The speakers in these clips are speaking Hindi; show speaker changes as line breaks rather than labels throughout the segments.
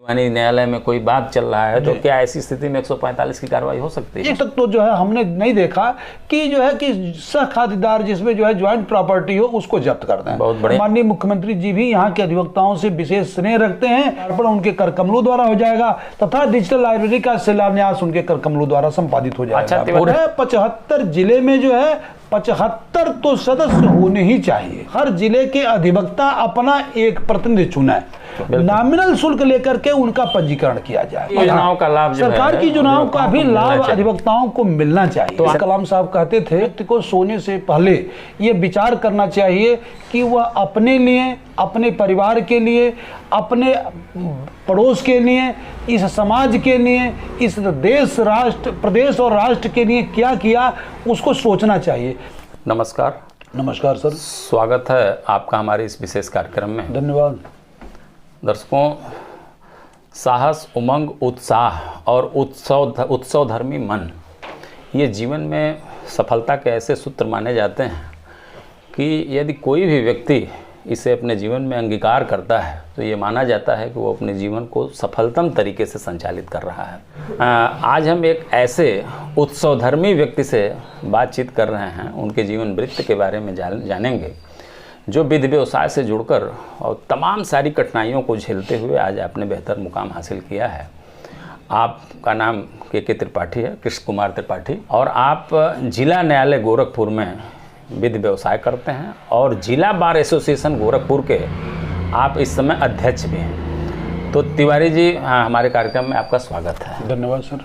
यानी न्यायालय में कोई बात चल रहा है तो क्या ऐसी स्थिति में 145 की कार्रवाई हो सकती है?
ये तक तो जो है हमने नहीं देखा कि जो है कि सह खातेदार जिसमें जो है ज्वाइंट प्रॉपर्टी हो उसको जब्त करते हैं।
बहुत बढ़िया।
माननीय मुख्यमंत्री जी भी यहाँ के अधिवक्ताओं से विशेष स्नेह रखते हैं। अर्पण उनके कर कमलों द्वारा हो जाएगा तथा डिजिटल लाइब्रेरी का शिलान्यास उनके कर कमलों द्वारा संपादित हो जाएगा।
अच्छा,
75 जिले में जो है 75 तो सदस्य होने ही चाहिए। हर जिले के अधिवक्ता अपना एक प्रतिनिधि चुना है, नॉमिनल शुल्क लेकर के उनका पंजीकरण किया जाए।
योजनाओं का लाभ
सरकार की योजनाओं का भी लाभ अधिवक्ताओं को मिलना चाहिए। तो कलाम साहब कहते थे व्यक्ति को सोने से पहले ये विचार करना चाहिए कि वह अपने लिए, अपने परिवार के लिए, अपने पड़ोस के लिए, इस समाज के लिए, इस देश, राष्ट्र, प्रदेश और राष्ट्र के लिए क्या किया उसको सोचना चाहिए।
नमस्कार।
नमस्कार सर,
स्वागत है आपका हमारे इस विशेष कार्यक्रम में।
धन्यवाद।
दर्शकों, साहस, उमंग, उत्साह और उत्सव धर्मी मन, ये जीवन में सफलता के ऐसे सूत्र माने जाते हैं कि यदि कोई भी व्यक्ति इसे अपने जीवन में अंगीकार करता है तो ये माना जाता है कि वो अपने जीवन को सफलतम तरीके से संचालित कर रहा है। आज हम एक ऐसे उत्सवधर्मी व्यक्ति से बातचीत कर रहे हैं, उनके जीवन वृत्त के बारे में जानेंगे, जो विधि व्यवसाय से जुड़कर और तमाम सारी कठिनाइयों को झेलते हुए आज आपने बेहतर मुकाम हासिल किया है। आपका नाम के त्रिपाठी है, कृष्ण कुमार त्रिपाठी, और आप जिला न्यायालय गोरखपुर में विधि व्यवसाय करते हैं और जिला बार एसोसिएशन गोरखपुर के आप इस समय अध्यक्ष भी हैं। तो तिवारी जी, हमारे कार्यक्रम में आपका स्वागत है।
धन्यवाद सर।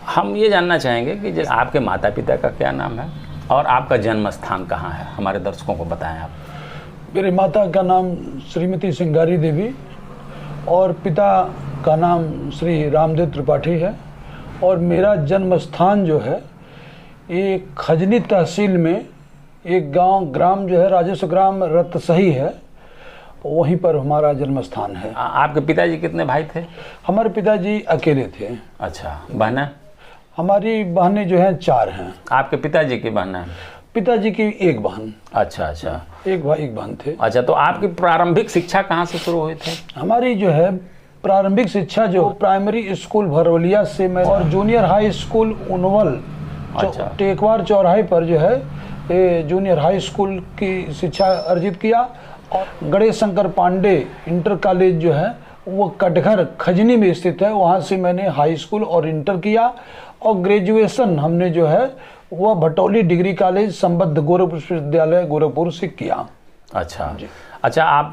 हम ये जानना चाहेंगे कि जैसे आपके माता पिता का क्या नाम है और आपका जन्म स्थान कहाँ है, हमारे दर्शकों को बताएं आप।
मेरे माता का नाम श्रीमती सिंगारी देवी और पिता का नाम श्री रामदेव त्रिपाठी है और मेरा जन्म स्थान जो है ये खजनी तहसील में एक ग्राम जो है राजस्व ग्राम रतसही है, वहीं पर हमारा जन्म स्थान है।
आपके पिताजी कितने भाई थे?
हमारे पिताजी अकेले थे।
अच्छा, बहनें?
हमारी बहनें जो हैं 4 हैं।
आपके पिताजी की बहनें?
पिताजी की एक बहन।
अच्छा अच्छा,
एक भाई एक बहन थे।
अच्छा, तो आपकी प्रारंभिक शिक्षा कहाँ से शुरू हुई थी?
हमारी जो है प्रारंभिक शिक्षा जो प्राइमरी स्कूल भरवलिया से मैं और जूनियर हाई स्कूल उनवल टेकवार चौराहे पर जो है जूनियर हाई स्कूल की शिक्षा अर्जित किया और गणेश शंकर पांडे इंटर कॉलेज जो है वो कटघर खजनी में स्थित है, वहाँ से मैंने हाई स्कूल और इंटर किया और ग्रेजुएशन हमने जो है वह भटौली डिग्री कॉलेज संबद्ध गोरखपुर विश्वविद्यालय गोरखपुर से किया।
अच्छा जी। अच्छा, आप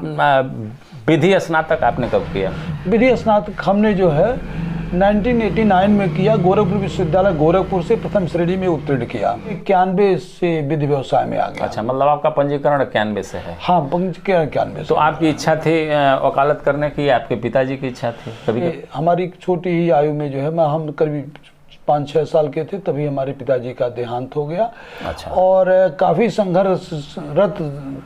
विधि स्नातक आपने कब किया?
विधि स्नातक हमने जो है 1989 में किया, गोरखपुर विश्वविद्यालय गोरखपुर से प्रथम श्रेणी में उत्तीर्ण किया। 91 से विधि व्यवसाय में आ गया।
अच्छा, मतलब आपका पंजीकरण 91 से है?
हाँ, पंजीकरण 91 से।
तो आपकी इच्छा थी वकालत करने की, आपके पिताजी की इच्छा थी? कभी
हमारी छोटी ही आयु में जो है हम करीब 5-6 साल के थे तभी हमारे पिताजी का देहांत हो गया।
अच्छा।
और काफ़ी संघर्षरत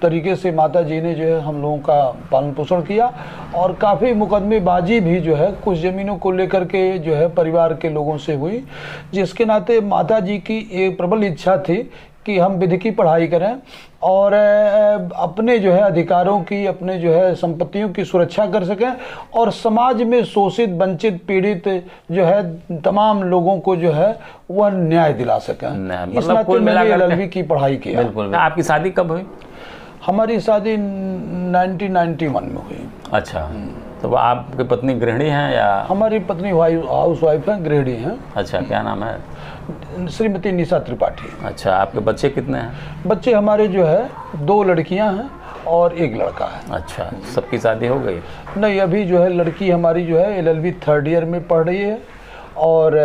तरीके से माता जी ने जो है हम लोगों का पालन पोषण किया और काफ़ी मुकदमेबाजी भी जो है कुछ ज़मीनों को लेकर के जो है परिवार के लोगों से हुई, जिसके नाते माता जी की एक प्रबल इच्छा थी कि हम विधि की पढ़ाई करें और अपने जो है अधिकारों की, अपने जो है संपत्तियों की सुरक्षा कर सकें और समाज में शोषित, वंचित, पीड़ित जो है तमाम लोगों को जो है वह न्याय दिला सकें। इस नाते मैंने LLB की पढ़ाई की।
बिल्कुल। आपकी शादी कब हुई?
हमारी शादी 1991 में हुई।
अच्छा, तो आपकी पत्नी गृहिणी हैं या? हमारी
पत्नी हाउस वाइफ है, गृहिणी हैं।
अच्छा, क्या नाम है?
श्रीमती निशा त्रिपाठी।
अच्छा, आपके बच्चे कितने हैं?
बच्चे हमारे जो है 2 लड़कियां हैं और 1 लड़का है।
अच्छा, सबकी शादी हो गई?
नहीं, अभी जो है लड़की हमारी जो है LLB 3rd ईयर में पढ़ रही है और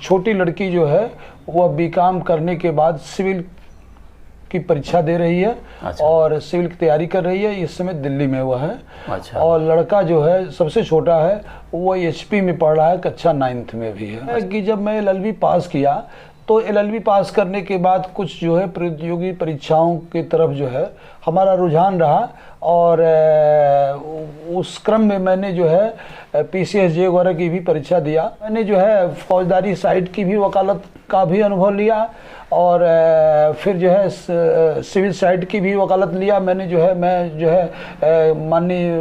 छोटी लड़की जो है वह BCom करने के बाद सिविल की परीक्षा दे रही है। अच्छा। और सिविल की तैयारी कर रही है, इस समय दिल्ली में वह है। अच्छा। और लड़का जो है सबसे छोटा है वो HP में पढ़ रहा है, कक्षा 9th में भी है। अच्छा। कि जब मैं LLB पास किया तो LLB पास करने के बाद कुछ जो है प्रतियोगी परीक्षाओं की तरफ जो है हमारा रुझान रहा और उस क्रम में मैंने जो है PCSJ वगैरह की भी परीक्षा दिया। मैंने जो है फौजदारी साइड की भी वकालत का भी अनुभव लिया और फिर जो है सिविल साइड की भी वकालत लिया मैंने। जो है मैं जो है माननीय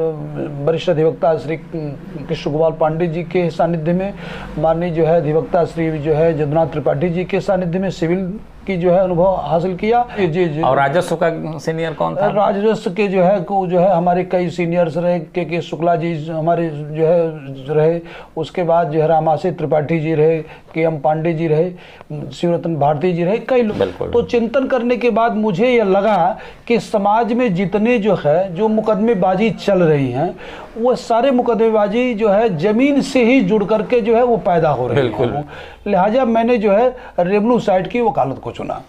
वरिष्ठ अधिवक्ता श्री कृष्ण गोपाल पांडे जी के सानिध्य में, माननीय जो है अधिवक्ता श्री जो है जदुनाथ त्रिपाठी जी के सानिध्य में सिविल की जो है अनुभव हासिल किया। जी।
और राजस्व का सीनियर कौन था?
राजस्व के जो है हमारे कई सीनियर्स रहे, के शुक्ला जी हमारे जो है रहे, उसके बाद जो है रामाशय त्रिपाठी जी रहे, के पांडे जी रहे, शिवरतन भारती जी रहे, कई लोग। तो चिंतन करने के बाद मुझे यह लगा कि समाज में जितने जो है जो मुकदमेबाजी चल रही हैं वो सारे मुकदमेबाजी जो है जमीन से ही जुड़ करके जो है वो पैदा हो रही है। लिहाजा मैंने जो है रेवेन्यू साइड की वकालत को चुना।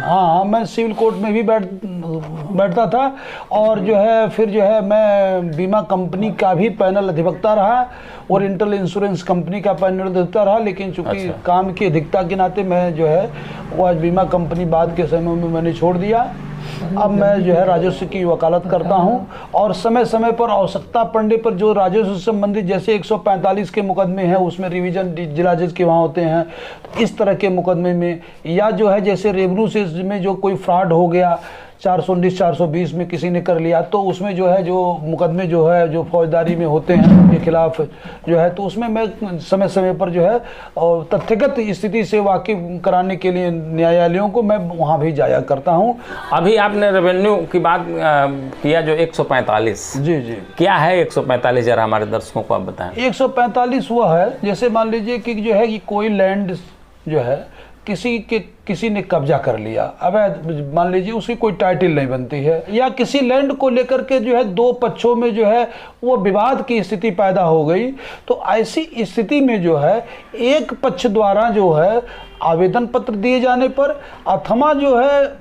हाँ, मैं सिविल कोर्ट में भी बैठता था और जो है फिर जो है मैं बीमा कंपनी का भी पैनल अधिवक्ता रहा और इंटल इंश्योरेंस कंपनी का पैनल अधिवक्ता रहा। लेकिन चूंकि काम की अधिकता के नाते मैं जो है वो आज बीमा कंपनी बाद के समय में मैंने छोड़ दिया। अब मैं जो है राजस्व की वकालत करता हूं और समय समय पर आवश्यकता पड़ने पर जो राजस्व से संबंधित जैसे 145 के मुकदमे हैं उसमें रिवीजन जिला जज के वहाँ होते हैं, तो इस तरह के मुकदमे में, या जो है जैसे रेवेन्यू से में जो कोई फ्रॉड हो गया 419 420 में किसी ने कर लिया, तो उसमें जो है जो मुकदमे जो है जो फौजदारी में होते हैं उनके खिलाफ जो है, तो उसमें मैं समय समय पर जो है और तथ्यगत स्थिति से वाकिफ कराने के लिए न्यायालयों को मैं वहाँ भी जाया करता हूँ।
अभी आपने रेवेन्यू की बात किया जो 145,
जी
क्या है 145 जरा हमारे दर्शकों को आप बताएं।
145 वह है जैसे मान लीजिए कि जो है कि कोई लैंड जो है किसी ने कब्जा कर लिया, अब मान लीजिए उसकी कोई टाइटल नहीं बनती है, या किसी लैंड को लेकर के जो है दो पक्षों में जो है वो विवाद की स्थिति पैदा हो गई, तो ऐसी स्थिति में जो है एक पक्ष द्वारा जो है आवेदन पत्र दिए जाने पर अथवा जो है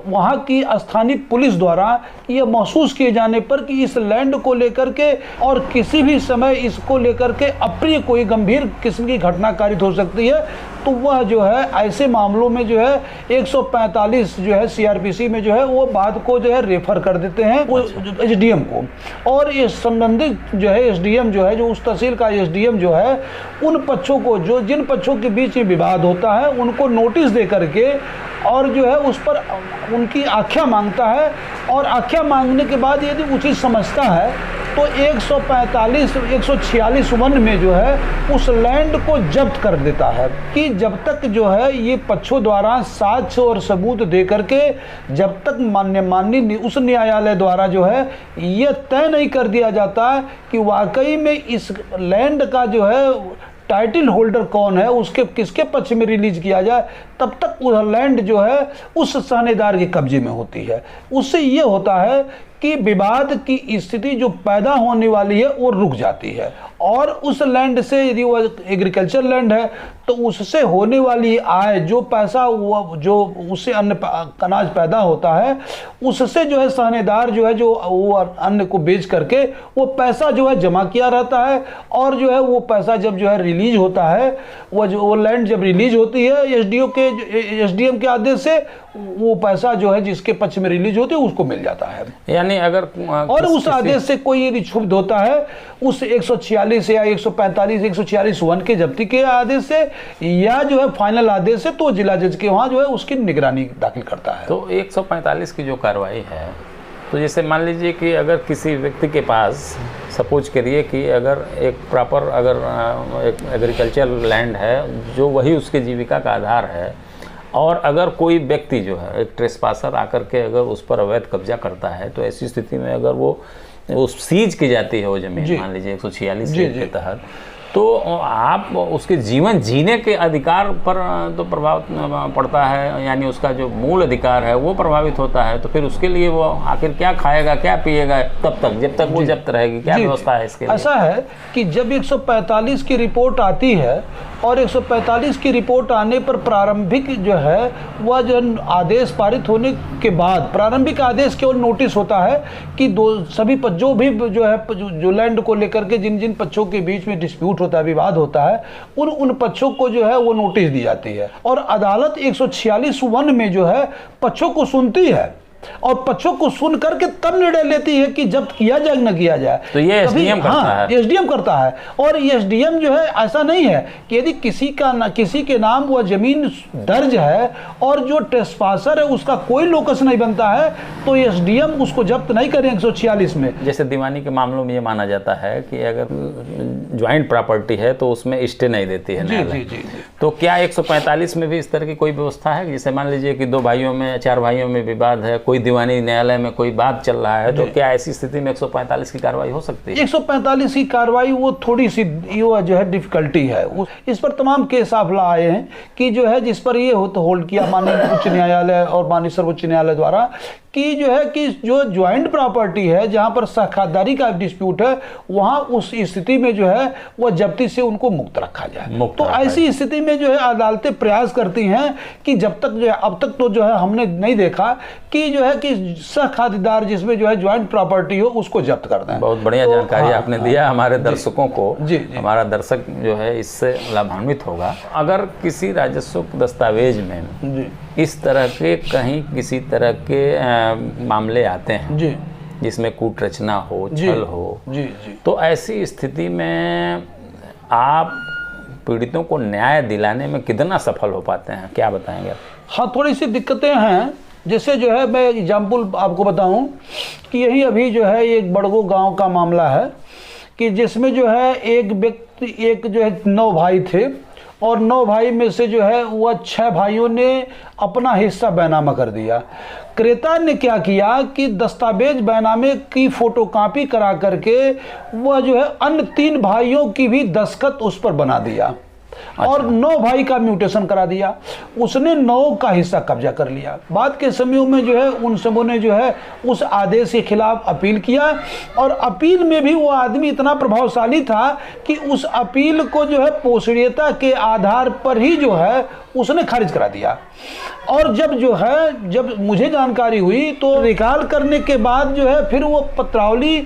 वहाँ की स्थानीय पुलिस द्वारा यह महसूस किए जाने पर कि इस लैंड को लेकर के और किसी भी समय इसको लेकर के अप्रिय कोई गंभीर किस्म की घटना कारित हो सकती है, तो वह जो है ऐसे मामलों में जो है 145 जो है सीआरपीसी में जो है वो बात को जो है रेफर कर देते हैं वो एसडीएम को, और ये संबंधित जो है एसडीएम जो है जो उस तहसील का एसडीएम जो है उन पक्षों को जो जिन पक्षों के बीच में विवाद होता है उनको नोटिस दे करके और जो है उस पर उनकी आख्या मांगता है, और आख्या मांगने के बाद यदि उचित समझता है तो 145 146 वन में जो है उस लैंड को जब्त कर देता है कि जब तक जो है ये पक्षों द्वारा साक्ष्य और सबूत दे करके जब तक माननीय उस न्यायालय द्वारा जो है ये तय नहीं कर दिया जाता कि वाकई में इस लैंड का जो है टाइटल होल्डर कौन है, उसके किसके पक्ष में रिलीज किया जाए, तब तक वह लैंड जो है उस साहनेदार के कब्जे में होती है। उससे ये होता है कि विवाद की स्थिति जो पैदा होने वाली है वो रुक जाती है, और उस लैंड से यदि वो एग्रीकल्चर लैंड है तो उससे होने वाली आय जो पैसा जो उससे अन्न अनाज पैदा होता है उससे जो है साहनेदार जो है जो वो अन्न को बेच करके वो पैसा जो है जमा किया रहता है, और जो है वो पैसा जब जो है रिलीज होता है वो लैंड जब रिलीज होती है एसडीएम के आदेश से वो पैसा जो है जिसके पक्ष में रिलीज होती है उसको मिल जाता है।
यानी अगर
और उस आदेश से कोई यदि क्षुब्ध होता है उस 146 या 145 146 वन के जब्ती के आदेश से या जो है फाइनल आदेश से तो जिला जज के वहाँ जो है उसकी निगरानी दाखिल करता है।
तो 145 की जो कार्रवाई है, तो जैसे मान लीजिए कि अगर किसी व्यक्ति के पास सपोज करिए कि अगर एक प्रॉपर अगर एक एग्रीकल्चर लैंड है जो वही उसके जीविका का आधार है, और अगर कोई व्यक्ति जो है एक ट्रेसपासर आकर के अगर उस पर अवैध कब्जा करता है, तो ऐसी स्थिति में अगर वो सीज की जाती है वो जमीन, मान लीजिए 146 के तहत, तो आप उसके जीवन जीने के अधिकार पर तो प्रभाव पड़ता है, यानी उसका जो मूल अधिकार है वो प्रभावित होता है। तो फिर उसके लिए वो आखिर क्या खाएगा क्या पिएगा तब तक जब तक वो जब्त रहेगी, क्या व्यवस्था है इसके लिए?
ऐसा है कि जब 145 की रिपोर्ट आती है और 145 की रिपोर्ट आने पर प्रारंभिक जो है वह जो आदेश पारित होने के बाद प्रारंभिक आदेश केवल नोटिस होता है कि सभी जो भी जो है जो लैंड को लेकर के जिन जिन पक्षों के बीच में डिस्प्यूट होता है विवाद होता है उन पक्षों को जो है वो नोटिस दी जाती है, और अदालत 146 वन में जो है पक्षों को सुनती है और पक्षों को सुन करके तब निर्णय लेती है कि जब्त किया जाए न किया जाए।
तो ये एसडीएम करता है।
एसडीएम करता है। और एसडीएम जो है ऐसा नहीं है कि यदि किसी के नाम वह जमीन दर्ज है और जो ट्रेसपासर है उसका कोई लोकस नहीं बनता है तो एसडीएम उसको जब्त नहीं करें 146 में।
जैसे दीवानी के मामलों में ये माना जाता है कि अगर ज्वाइंट प्रॉपर्टी है तो उसमें स्टे नहीं देती है न्यायालय।
जी।
तो क्या 145 में भी इस तरह की कोई व्यवस्था है? जैसे मान लीजिए कि 2 भाइयों में 4 भाइयों में विवाद है, कोई दीवानी न्यायालय में कोई बात चल रहा है, तो क्या ऐसी स्थिति में 145 की कार्रवाई हो सकती है?
145 की कार्रवाई वो थोड़ी सी वो जो है डिफिकल्टी है। इस पर तमाम केस आफला आए हैं कि जो है जिस पर ये होल्ड किया माननीय उच्च न्यायालय और माननीय सर्वोच्च न्यायालय द्वारा कि जो है कि जो ज्वाइंट प्रॉपर्टी है जहां पर साझेदारी का डिस्प्यूट है वहां उस स्थिति में जो है वह जब्ती से उनको मुक्त रखा जाए। तो ऐसी स्थिति में जो है अदालतें प्रयास करती हैं कि जब तक जो है अब तक तो जो है हमने नहीं देखा कि जो है कि साझेदार जिसमें जो है ज्वाइंट प्रॉपर्टी हो उसको जब्त कर दें।
बहुत बढ़िया जानकारी आपने दिया हमारे दर्शकों को।
जी।
हमारा दर्शक जो है इससे लाभान्वित होगा। अगर किसी राजस्व दस्तावेज में इस तरह के कहीं किसी तरह के मामले आते हैं
जी
जिसमें कूट रचना हो, छल हो,
जी,
तो ऐसी स्थिति में आप पीड़ितों को न्याय दिलाने में कितना सफल हो पाते हैं, क्या बताएंगे?
हाँ, थोड़ी सी दिक्कतें हैं। जैसे जो है मैं एग्जाम्पल आपको बताऊं कि यही अभी जो है एक बड़गो गांव का मामला है कि जिसमें जो है एक जो है 9 भाई थे और 9 भाई में से जो है वह 6 भाइयों ने अपना हिस्सा बैनामा कर दिया। क्रेता ने क्या किया कि दस्तावेज बैनामे की फोटोकॉपी करा करके वह जो है अन्य 3 भाइयों की भी दस्तखत उस पर बना दिया। और 9 भाई का म्यूटेशन करा दिया। उसने 9 का हिस्सा कब्जा कर लिया। बाद के समयों में जो है उन सबों ने जो है उस आदेश के खिलाफ अपील किया और अपील में भी वो आदमी इतना प्रभावशाली था कि उस अपील को जो है पोषणीयता के आधार पर ही जो है उसने खारिज करा दिया। और जब मुझे जानकारी हुई तो रिकॉल करने के बाद जो है फिर वो पत्रावली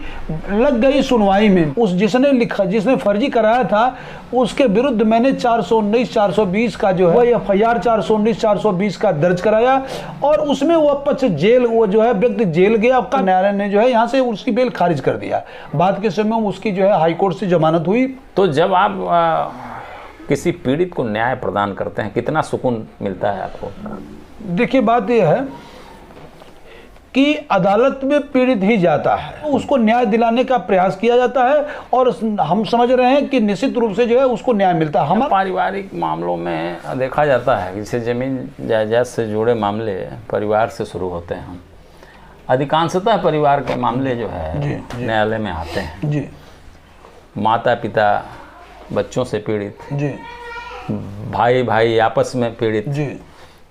लग गई सुनवाई में। जिसने फर्जी कराया था उसके विरुद्ध मैंने 419-420 का जो है एफआईआर 419-420 का दर्ज कराया और उसमें वो पक्ष व्यक्ति जेल गया। आपका न्यायालय ने जो है यहाँ से उसकी बेल खारिज कर दिया। बाद के समय में उसकी जो है हाईकोर्ट से जमानत हुई।
तो जब आप किसी पीड़ित को न्याय प्रदान करते हैं कितना सुकून मिलता है आपको?
देखिए, बात यह है कि अदालत में पीड़ित ही जाता है, उसको न्याय दिलाने का प्रयास किया जाता है और हम समझ रहे हैं कि निश्चित रूप से जो है उसको न्याय मिलता है। हम
पारिवारिक मामलों में देखा जाता है जैसे जमीन जायदाद से जुड़े मामले परिवार से शुरू होते हैं। अधिकांशतः परिवार के मामले जो है न्यायालय में आते हैं।
जी।
माता पिता बच्चों से पीड़ित,
जी,
भाई भाई आपस में पीड़ित।
जी।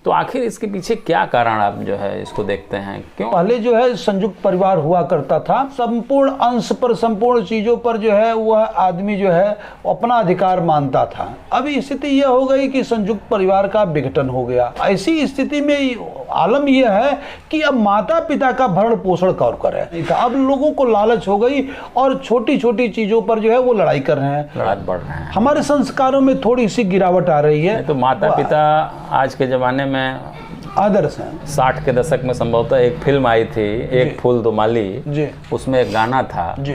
तो आखिर इसके पीछे क्या कारण आप जो है इसको देखते हैं? क्यों?
पहले जो है संयुक्त परिवार हुआ करता था। संपूर्ण अंश पर, संपूर्ण चीजों पर जो है वह आदमी जो है अपना अधिकार मानता था। अभी स्थिति यह हो गई कि संयुक्त परिवार का विघटन हो गया। ऐसी स्थिति में आलम यह है कि अब माता पिता का भरण पोषण कौन करे। अब लोगों को लालच हो गई और छोटी छोटी चीजों पर जो है वो लड़ाई कर रहे हैं,
लड़ाई बढ़ रहे हैं।
हमारे संस्कारों में थोड़ी सी गिरावट आ रही है।
तो माता पिता आज के जमाने में
आदर्श है।
60 के दशक में संभवतः एक फिल्म आई थी, एक फूल दो माली।
जी।
उसमें एक गाना था
जी।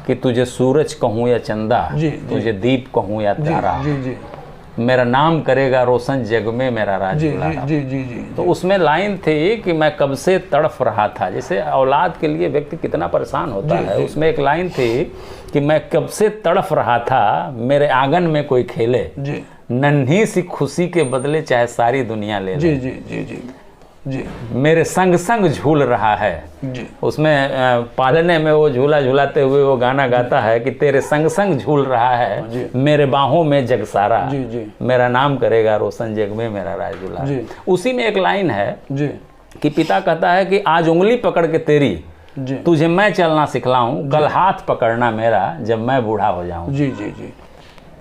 कि तुझे सूरज कहूँ या चंदा, तुझे दीप कहूँ या तारा,
जी।
मेरा नाम करेगा रोशन जग में मेरा राज दुलारा।
जी, जी, जी।
तो उसमें लाइन थी कि मैं कब से तड़फ रहा था। जैसे औलाद के लिए व्यक्ति कितना परेशान होता है। उसमें एक लाइन थी कि मैं कब से तड़फ रहा था, मेरे आंगन में कोई खेले, नन्ही सी खुशी के बदले चाहे सारी दुनिया ले ले।
जी, जी, जी, जी, जी।
मेरे संग संग झूल रहा है।
जी।
उसमें पालने में वो झूला झूलाते हुए वो गाना गाता है कि तेरे संग संग झूल रहा है, मेरे बाहों में जग सारा,
जी, जी।
मेरा नाम करेगा रोशन जग में मेरा राज दुलारा। उसी में एक लाइन है
जी
कि पिता कहता है कि आज उंगली पकड़ के तेरी
जी
तुझे मैं चलना सिखलाऊं, कल हाथ पकड़ना मेरा जब मैं बूढ़ा हो जाऊं।
जी जी जी।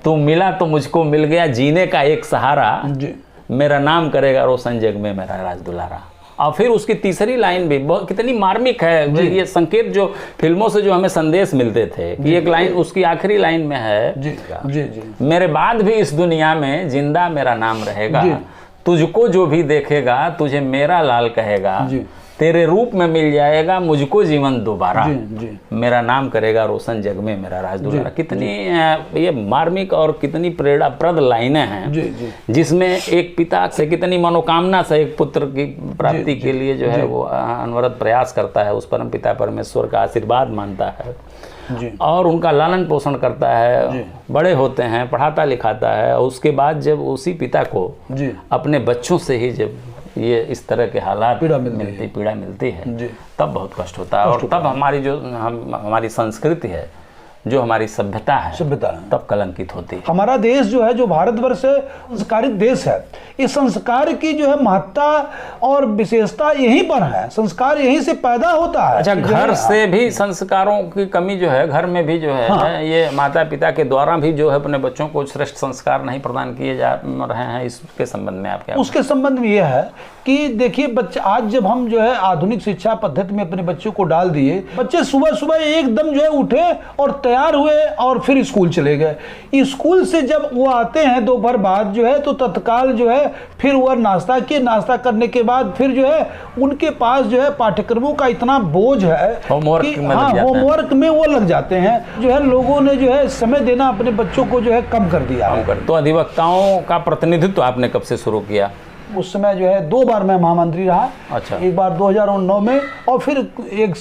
तू मिला तो मुझको मिल गया जीने का एक सहारा,
जी।
मेरा नाम करेगा रोशन जग में मेरा राज दुलारा। और फिर उसकी तीसरी लाइन भी बहुत कितनी मार्मिक है। ये संकेत जो फिल्मों से जो हमें संदेश मिलते थे कि एक लाइन उसकी आखिरी लाइन में है,
जी जी जी,
मेरे बाद भी इस दुनिया में जिंदा मेरा नाम रहेगा, तुझको जो भी देखेगा तुझे मेरा लाल कहेगा, तेरे रूप में मिल जाएगा मुझको जीवन दोबारा,
जी जी
मेरा नाम करेगा रोशन जग में मेरा राज दुलारा। कितनी ये मार्मिक और कितनी प्रेरणाप्रद लाइनें हैं,
जी जी
जिसमें एक पिता से कितनी मनोकामना से एक पुत्र की प्राप्ति के लिए जो है वो अनवरत प्रयास करता है, उस परम पिता परमेश्वर का आशीर्वाद मानता है
जी
और उनका लालन पोषण करता है, बड़े होते हैं, पढ़ाता लिखाता है। और उसके बाद जब उसी पिता को
जी
अपने बच्चों से ही जब ये इस तरह के हालात
पीड़ा
मिलती है
जी
तब बहुत कष्ट होता है। और तब हमारी जो हमारी संस्कृति है, जो हमारी सभ्यता है, तब कलंकित होती है।
हमारा देश जो है, जो भारतवर्ष है, संस्कारित देश है। इस संस्कार की जो है महत्ता और विशेषता यहीं पर है, संस्कार यहीं से पैदा होता है।
अच्छा, घर से भी संस्कारों की कमी जो है, घर में भी जो है ये माता पिता के द्वारा भी जो है अपने बच्चों को श्रेष्ठ संस्कार नहीं प्रदान किए जा रहे हैं, इसके संबंध में आप क्या?
उसके संबंध में यह है कि देखिए बच्चे, आज जब हम जो है आधुनिक शिक्षा पद्धति में अपने बच्चों को डाल दिए, बच्चे सुबह सुबह एकदम जो है उठे और तैयार हुए और फिर स्कूल चले गए। स्कूल से जब वो आते हैं दोपहर बाद जो है तो तत्काल जो है फिर वह नाश्ता किए, नाश्ता करने के बाद फिर जो है उनके पास जो है पाठ्यक्रमों का इतना बोझ है, होमवर्क में वो लग जाते हैं। जो है लोगों ने जो है समय देना अपने बच्चों को जो है कम कर दिया है।
तो अधिवक्ताओं का प्रतिनिधित्व आपने कब से शुरू किया?
उस समय जो है 2 बार मैं महामंत्री रहा।
अच्छा।
एक बार 2009 में और फिर एक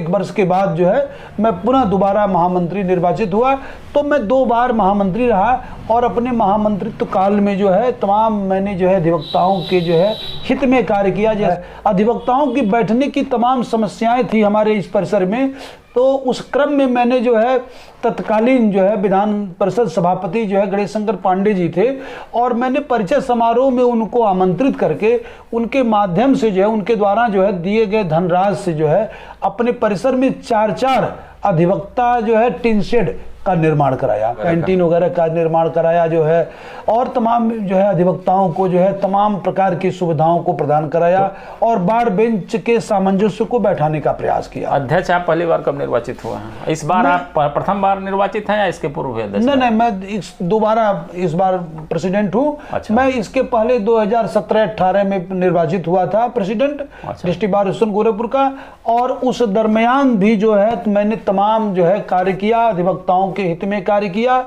वर्ष के बाद जो है मैं पुनः दोबारा महामंत्री निर्वाचित हुआ। तो मैं 2 बार महामंत्री रहा और अपने महामंत्रित्व काल में जो है तमाम मैंने जो है अधिवक्ताओं के जो है हित में कार्य किया। जैसे अधिवक्ताओं की बैठने की तमाम समस्याएं थी हमारे इस परिसर में, तो उस क्रम में मैंने जो है तत्कालीन जो है विधान परिषद सभापति जो है गणेश शंकर पांडे जी थे, और मैंने परिचय समारोह में उनको आमंत्रित करके उनके माध्यम से जो है उनके द्वारा जो है दिए गए धनराशि से जो है अपने परिसर में 4 अधिवक्ता जो है टिन शेड का निर्माण कराया, कैंटीन वगैरह का निर्माण कराया जो है, और तमाम जो है अधिवक्ताओं को जो है तमाम प्रकार की सुविधाओं को प्रदान कराया और बार बेंच के सामंजस्य को बैठाने का प्रयास किया।
अध्यक्ष आप पहली बार कब निर्वाचित हुए हैं? इस बार आप प्रथम बार निर्वाचित हैं या इसके पूर्व भी अध्यक्ष?
नहीं, मैं दोबारा इस बार प्रेसिडेंट हूँ।
अच्छा।
मैं इसके पहले 2017-18 में निर्वाचित हुआ था प्रेसिडेंट।
अच्छा।
डिस्ट्रिक्ट बार एसोसिएशन गोरखपुर का, और उस दरमियान भी जो है मैंने तमाम जो है कार्य किया, अधिवक्ताओं के हित में कार्य किया।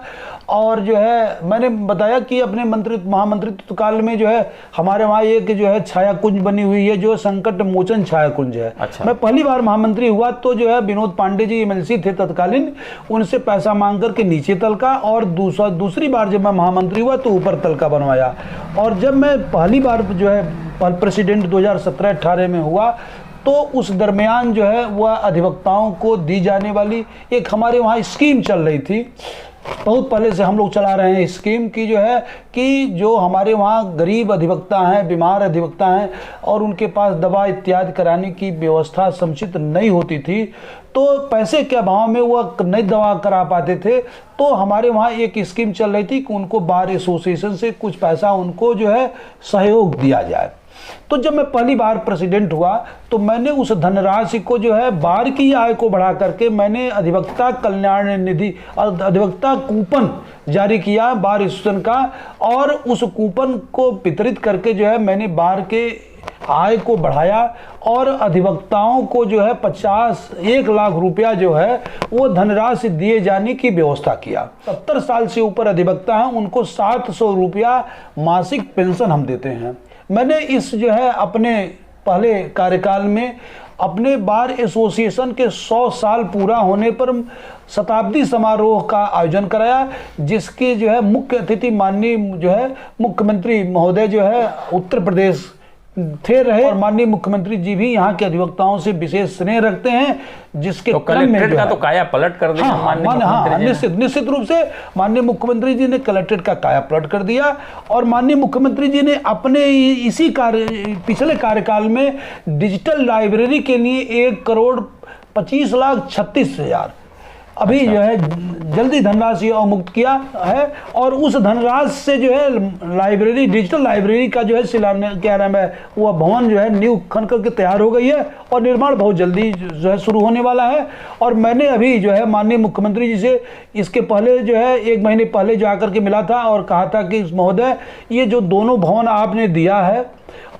और जो है मैंने बताया कि अपने महामंत्रित्व काल में जो है हमारे वहाँ एक जो है छाया कुंज बनी हुई है, जो संकट मोचन छाया कुंज है।
अच्छा।
मैं पहली बार महामंत्री हुआ तो जो है विनोद पांडे जी एमएलसी थे तत्कालीन, उनसे पैसा मांग करके नीचे तल का, और दूसरी बार जब मैं महामंत्री हुआ तो ऊपर तल का बनवाया। और जब मैं पहली बार जो है प्रेसिडेंट 2017-18 में हुआ तो उस दरमियान जो है वह अधिवक्ताओं को दी जाने वाली एक हमारे वहाँ स्कीम चल रही थी, बहुत पहले से हम लोग चला रहे हैं स्कीम की, जो है कि जो हमारे वहाँ गरीब अधिवक्ता हैं, बीमार अधिवक्ता हैं और उनके पास दवा इत्यादि कराने की व्यवस्था समुचित नहीं होती थी, तो पैसे के अभाव में वह नहीं दवा करा पाते थे। तो हमारे वहाँ एक स्कीम चल रही थी कि उनको बार एसोसिएशन से कुछ पैसा उनको जो है सहयोग दिया जाए। तो जब मैं पहली बार प्रेसिडेंट हुआ तो मैंने उस धनराशि को जो है बार की आय को बढ़ा करके मैंने अधिवक्ता कल्याण निधि, अधिवक्ता कूपन जारी किया बार एसोसिएशन का, और उस कूपन को वितरित करके जो है मैंने बार के आय को बढ़ाया और अधिवक्ताओं को जो है 1 लाख रुपया जो है वो धनराशि दिए जाने की व्यवस्था किया। 70 साल से ऊपर अधिवक्ता हैं उनको 700 रुपया मासिक पेंशन हम देते हैं। मैंने इस जो है अपने पहले कार्यकाल में अपने बार एसोसिएशन के 100 साल पूरा होने पर शताब्दी समारोह का आयोजन कराया, जिसके जो है मुख्य अतिथि माननीय जो है मुख्यमंत्री महोदय जो है उत्तर प्रदेश थे रहे, और माननीय मुख्यमंत्री जी भी यहाँ के अधिवक्ताओं से विशेष स्नेह रखते हैं, जिसके
तो कलेक्ट्रेट का तो काया पलट कर दिया।
हाँ, निश्चित रूप से माननीय मुख्यमंत्री जी ने कलेक्ट्रेट का काया पलट कर दिया, और माननीय मुख्यमंत्री जी ने अपने इसी पिछले कार्यकाल में डिजिटल लाइब्रेरी के लिए 1,25,36,000 अभी जो है जल्दी धनराशि अवमुक्त किया है, और उस धनराशि से जो है लाइब्रेरी, डिजिटल लाइब्रेरी का जो है शिलान्यास, क्या नाम है, वह भवन जो है नींव खन करके तैयार हो गई है और निर्माण बहुत जल्दी जो है शुरू होने वाला है। और मैंने अभी जो है माननीय मुख्यमंत्री जी से इसके पहले जो है 1 महीने पहले जा करके मिला था और कहा था कि महोदय ये जो दोनों भवन आपने दिया है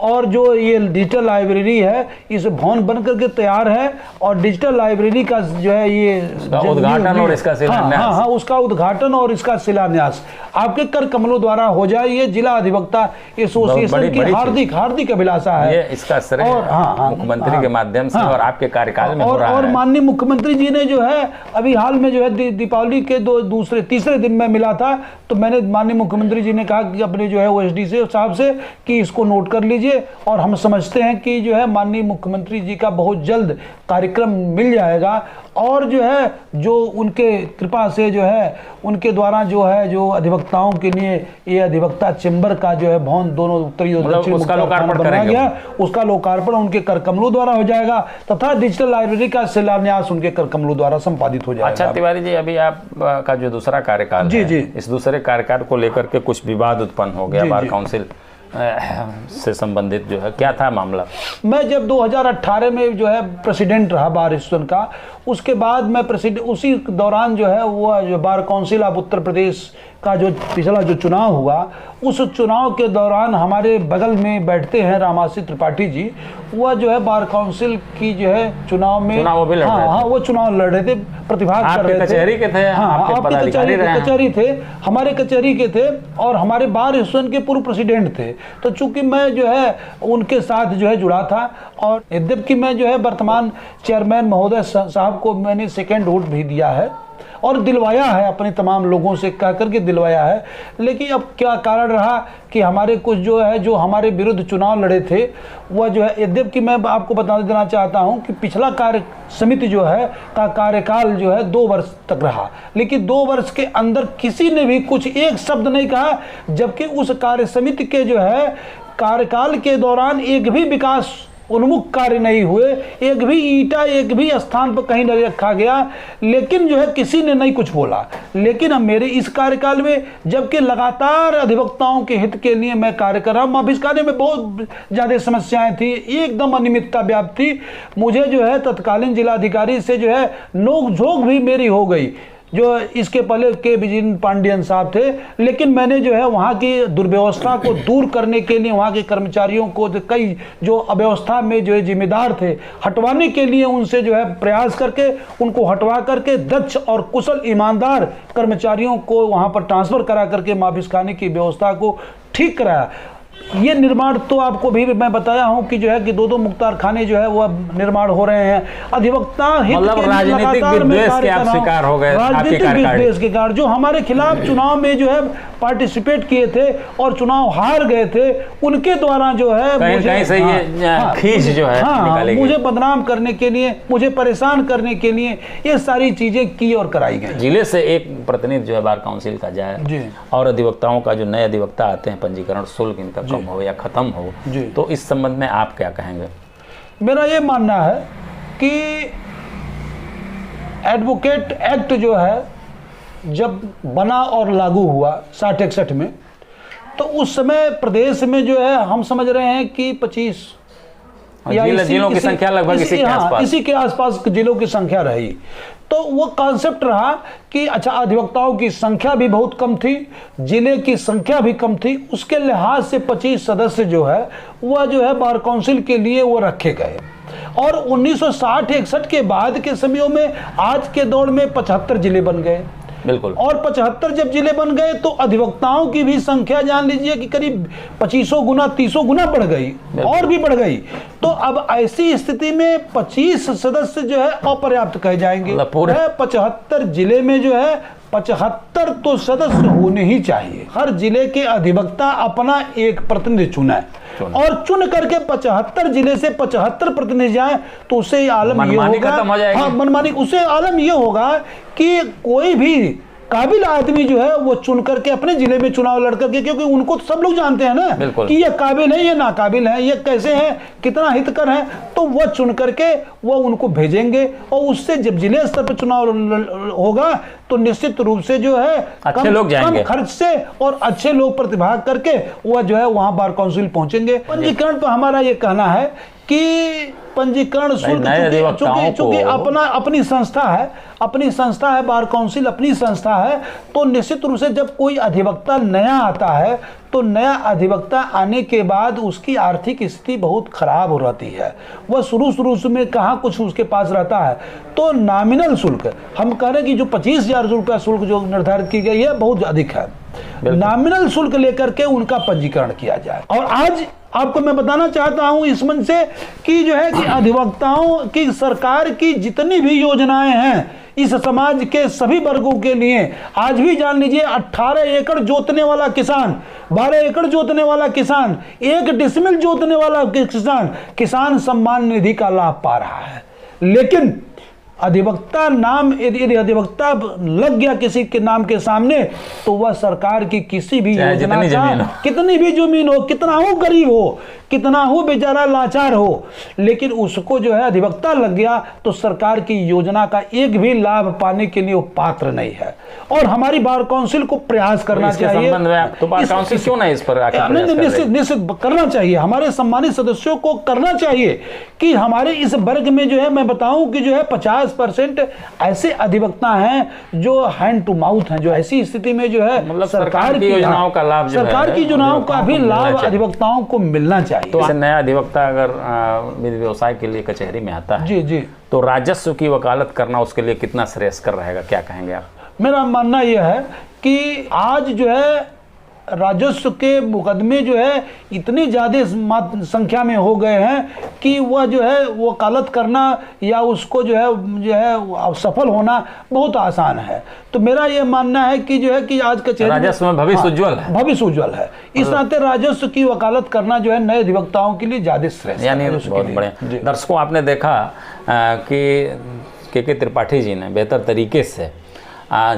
और जो ये डिजिटल लाइब्रेरी है इस भवन बन करके तैयार है, और डिजिटल लाइब्रेरी का जो है ये
उद्घाटन और इसका शिलान्यास,
हाँ, उसका उद्घाटन और इसका शिलान्यास आपके कर कमलों द्वारा हो जाए। ये जिला अधिवक्ता एसोसिएशन की हार्दिक अभिलाषा है।
ये इसका श्रेय मुख्यमंत्री के माध्यम से और आपके कार्यकाल में हो रहा है।
और माननीय मुख्यमंत्री जी ने जो है अभी हाल में जो है दीपावली के तीसरे दिन में मिला था, तो मैंने माननीय मुख्यमंत्री जी ने कहा कि अपने जो है ओएसडी साहब से कि इसको नोट कर लीजिए, और हम समझते हैं कि जो है माननीय मुख्यमंत्री जी का बहुत जल्द कार्यक्रम मिल जाएगा, और जो है जो उनके कृपा से जो है उनके द्वारा जो है जो अधिवक्ताओं के लिए ये अधिवक्ता चेंबर का जो है भवन दोनों उत्तरी और दक्षिण
उसका लोकार्पण
बनाया गया, उसका लोकार्पण उनके कर कमलों द्वारा हो जाएगा तथा डिजिटल लाइब्रेरी का शिलान्यास उनके कर कमलों द्वारा संपादित हो जाएगा।
अच्छा तिवारी जी, अभी आप का जो दूसरा कार्यकाल है, इस दूसरे कार्यकाल को लेकर के कुछ विवाद उत्पन्न हो गया बार काउंसिल से संबंधित, जो है क्या था मामला?
मैं जब 2018 में जो है प्रेसिडेंट रहा बार एसोसिएशन का, उसके बाद मैं उसी दौरान जो है वो जो bar council of Uttar Pradesh का जो पिछला जो चुनाव हुआ, उस चुनाव के दौरान हमारे बगल में बैठते हैं रामाशीष त्रिपाठी जी, वह जो है बार काउंसिल की जो है चुनाव में वो चुनाव लड़ रहे थे, प्रतिभाग कर रहे थे।
कचहरी के थे?
आपके कचहरी थे, हमारे कचहरी के थे, और हमारे बार एसोसिएशन के पूर्व प्रेसिडेंट थे। तो चूंकि मैं जो है उनके साथ जो है जुड़ा था, और यद्यपि मैं जो है वर्तमान चेयरमैन महोदय साहब को मैंने सेकेंड वोट भी दिया है और दिलवाया है, अपने तमाम लोगों से कह करके दिलवाया है, लेकिन अब क्या कारण रहा कि हमारे कुछ जो है जो हमारे विरुद्ध चुनाव लड़े थे वह जो है, यद्यपि मैं आपको बता देना चाहता हूं कि पिछला कार्य समिति जो है का कार्यकाल जो है 2 वर्ष तक रहा, लेकिन 2 वर्ष के अंदर किसी ने भी कुछ एक शब्द नहीं कहा, जबकि उस कार्य समिति के जो है कार्यकाल के दौरान एक भी विकास उन्मुख कार्य नहीं हुए, एक भी ईंटा एक भी स्थान पर कहीं नहीं रखा गया, लेकिन जो है किसी ने नहीं कुछ बोला। लेकिन अब मेरे इस कार्यकाल में जबकि लगातार अधिवक्ताओं के हित के लिए मैं कार्य कर रहा हूँ, माफिस कार्य में बहुत ज़्यादा समस्याएं थी, एकदम अनियमितता व्याप्त थी, मुझे जो है तत्कालीन जिलाधिकारी से जो है नोक-झोंक भी मेरी हो गई, जो इसके पहले के विजय पांडियन साहब थे, लेकिन मैंने जो है वहाँ की दुर्व्यवस्था को दूर करने के लिए वहाँ के कर्मचारियों को कई जो अव्यवस्था में जो है जिम्मेदार थे हटवाने के लिए उनसे जो है प्रयास करके उनको हटवा करके दक्ष और कुशल ईमानदार कर्मचारियों को वहाँ पर ट्रांसफर करा करके माफिस खाने की व्यवस्था को ठीक कराया। ये निर्माण तो आपको भी मैं बताया हूं कि जो है कि 2-2 मुख्तार खाने जो है वो निर्माण हो रहे हैं। अधिवक्ता
मतलब राजनीतिक विद्वेष के आप शिकार हो गए,
राजनीतिक विद्वेष के कारण जो हमारे खिलाफ चुनाव में जो है पार्टिसिपेट किए थे और चुनाव हार गए थे, उनके द्वारा जो है
कहीं से ये खींच जो है
मुझे बदनाम करने के लिए, मुझे परेशान करने के लिए ये सारी चीजें की और कराई गई।
जिले से एक प्रतिनिधि जो है बार काउंसिल का जाए और अधिवक्ताओं का जो नए अधिवक्ता आते हैं पंजीकरण शुल्क इनका कम हो या खत्म हो, तो इस संबंध में आप क्या कहेंगे?
मेरा ये मानना है कि एडवोकेट एक्ट जो है जब बना और लागू हुआ 60-61 में, तो उस समय प्रदेश में जो है हम समझ रहे हैं कि 25
या जिलों की संख्या लगभग
इसी के आसपास जिलों की संख्या रही। तो वो कॉन्सेप्ट रहा कि अच्छा अधिवक्ताओं की संख्या भी बहुत कम थी, जिले की संख्या भी कम थी, उसके लिहाज से 25 सदस्य जो है वह जो है बार काउंसिल के लिए वो रखे गए। और 1960-61 के बाद के समयों में आज के दौर में 75 जिले बन गए।
बिल्कुल।
और 75 जब जिले बन गए तो अधिवक्ताओं की भी संख्या जान लीजिए कि करीब 2500 गुना 300 गुना बढ़ गई और भी बढ़ गई। तो अब ऐसी स्थिति में 25 सदस्य जो है अपर्याप्त कहे जाएंगे। 75 जिले में जो है 75 तो सदस्य होने ही चाहिए। हर जिले के अधिवक्ता अपना एक प्रतिनिधि चुना है और चुन करके 75 जिले से 75 प्रतिनिधि जाए, तो उससे आलम ये होगा, मनमानी उससे आलम ये होगा कि कोई भी काबिल आदमी जो है वो चुन करके अपने जिले में चुनाव लड़ करके, क्योंकि उनको तो सब लोग जानते हैं ना कि ये काबिल है, ये नाकाबिल है, ये कैसे हैं, कितना हितकर है, तो वो चुन करके वो उनको भेजेंगे और उससे जब जिले स्तर पर चुनाव होगा तो निश्चित रूप से जो है
अच्छे लोग जाएंगे,
कम खर्च से और अच्छे लोग प्रतिभाग करके वो जो है वहां बार काउंसिल पहुंचेंगे। पंजीकरण पर हमारा ये कहना है कि पंजीकरण शुल्क चूंकि अपनी संस्था है बार काउंसिल अपनी संस्था है, तो निश्चित रूप से जब कोई अधिवक्ता नया आता है तो नया अधिवक्ता आने के बाद उसकी आर्थिक स्थिति बहुत खराब हो रहती है। वह शुरू में कहाँ कुछ उसके पास रहता है। तो नॉमिनल शुल्क हम कह रहे हैं कि जो 25,000 रुपया शुल्क जो निर्धारित की गई है बहुत अधिक है। नॉमिनल शुल्क लेकर के उनका पंजीकरण किया जाए। और आज आपको मैं बताना चाहता हूं इस मंच से कि जो है कि अधिवक्ताओं की सरकार की जितनी भी योजनाएं हैं इस समाज के सभी वर्गों के लिए, आज भी जान लीजिए 18 एकड़ जोतने वाला किसान, 12 एकड़ जोतने वाला किसान, 1 डिसमिल जोतने वाला किसान सम्मान निधि का लाभ पा रहा है। लेकिन अधिवक्ता नाम यदि अधिवक्ता लग गया किसी के नाम के सामने तो वह सरकार की किसी भी योजना का, कितनी भी जमीन हो, कितना हो गरीब हो, कितना हो बेचारा लाचार हो, लेकिन उसको जो है अधिवक्ता लग गया तो सरकार की योजना का एक भी लाभ पाने के लिए वो पात्र नहीं है। और हमारी बार काउंसिल को प्रयास करना चाहिए।
तो बार काउंसिल क्यों नहीं इस पर
निश्चित करना चाहिए, हमारे सम्मानित सदस्यों को करना चाहिए कि हमारे इस वर्ग में जो है मैं बताऊं कि जो है 50% ऐसे अधिवक्ता हैं जो हैंड टू माउथ हैं, जो ऐसी स्थिति में जो है
मतलब सरकार की योजनाओं का लाभ,
सरकार की योजनाओं का भी लाभ अधिवक्ताओं को मिलना चाहिए।
तो नया अधिवक्ता अगर व्यवसाय के लिए कचहरी में आता है
जी
तो राजस्व की वकालत करना उसके लिए कितना श्रेयस्कर रहेगा, क्या कहेंगे आप?
मेरा मानना यह है कि आज जो है राजस्व के मुकदमे जो है इतनी ज़्यादा संख्या में हो गए हैं कि वह जो है वकालत करना या उसको जो है सफल होना बहुत आसान है। तो मेरा यह मानना है कि जो है कि आज कचहरी
राजस्व में भविष्य उज्ज्वल है,
भविष्य उज्ज्वल है। इस नाते राजस्व की वकालत करना जो है नए अधिवक्ताओं के लिए ज़्यादा श्रेष्ठ
यानी बहुत बढ़िया। दर्शकों, आपने देखा कि के त्रिपाठी जी ने बेहतर तरीके से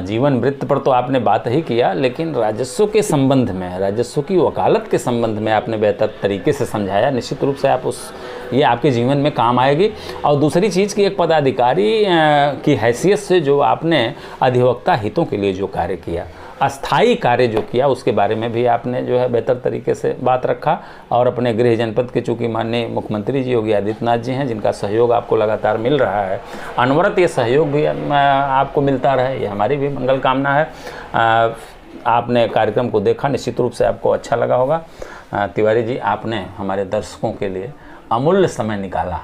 जीवन वृत्त पर तो आपने बात ही किया, लेकिन राजस्व के संबंध में, राजस्व की वकालत के संबंध में आपने बेहतर तरीके से समझाया। निश्चित रूप से ये आपके जीवन में काम आएगी। और दूसरी चीज़ कि एक पदाधिकारी की हैसियत से जो आपने अधिवक्ता हितों के लिए जो कार्य किया, अस्थाई कार्य जो किया, उसके बारे में भी आपने जो है बेहतर तरीके से बात रखा। और अपने गृह जनपद के चूँकि माननीय मुख्यमंत्री जी योगी आदित्यनाथ जी हैं, जिनका सहयोग आपको लगातार मिल रहा है, अनवरत ये सहयोग भी आपको मिलता रहे, ये हमारी भी मंगल कामना है। आपने कार्यक्रम को देखा, निश्चित रूप से आपको अच्छा लगा होगा। तिवारी जी, आपने हमारे दर्शकों के लिए अमूल्य समय निकाला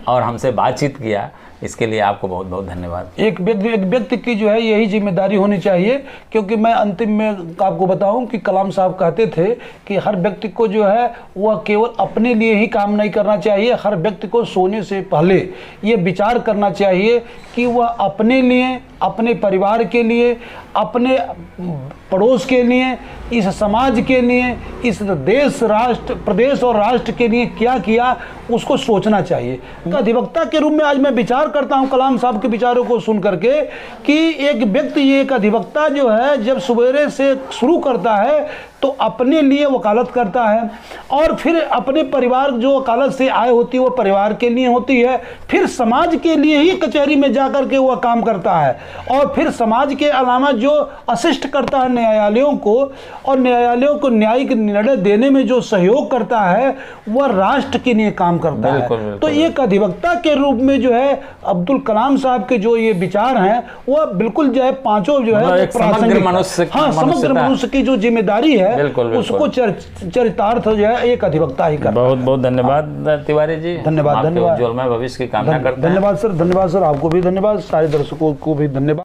और हमसे बातचीत किया, इसके लिए आपको बहुत बहुत धन्यवाद।
एक व्यक्ति की जो है यही जिम्मेदारी होनी चाहिए, क्योंकि मैं अंतिम में आपको बताऊं कि कलाम साहब कहते थे कि हर व्यक्ति को जो है वह केवल अपने लिए ही काम नहीं करना चाहिए, हर व्यक्ति को सोने से पहले ये विचार करना चाहिए कि वह अपने लिए, अपने परिवार के लिए, अपने पड़ोस के लिए, इस समाज के लिए, इस देश, राष्ट्र, प्रदेश और राष्ट्र के लिए क्या किया उसको सोचना चाहिए। अधिवक्ता के रूप में आज मैं विचार करता हूं कलाम साहब के विचारों को सुन करके कि एक व्यक्ति, एक अधिवक्ता जो है जब सवेरे से शुरू करता है तो अपने लिए वकालत करता है और फिर अपने परिवार जो वकालत से आय होती है वो परिवार के लिए होती है, फिर समाज के लिए ही कचहरी में जाकर के वह काम करता है और फिर समाज के अलावा जो असिस्ट करता है न्यायालयों को और न्यायालयों को न्यायिक निर्णय देने में जो सहयोग करता है वह राष्ट्र के लिए काम करता है। तो एक अधिवक्ता के रूप में जो है अब्दुल कलाम साहब के जो ये विचार हैं वह बिल्कुल जो है पांचों जो है
समग्र
मनुष्य की जो जिम्मेदारी है उसको चरितार्थ जो है एक अधिवक्ता ही करता है।
बहुत बहुत धन्यवाद तिवारी जी,
धन्यवाद।
उज्ज्वलमय भविष्य की कामना करते हैं।
धन्यवाद सर, धन्यवाद सर, आपको भी धन्यवाद, सारे दर्शकों को भी धन्यवाद।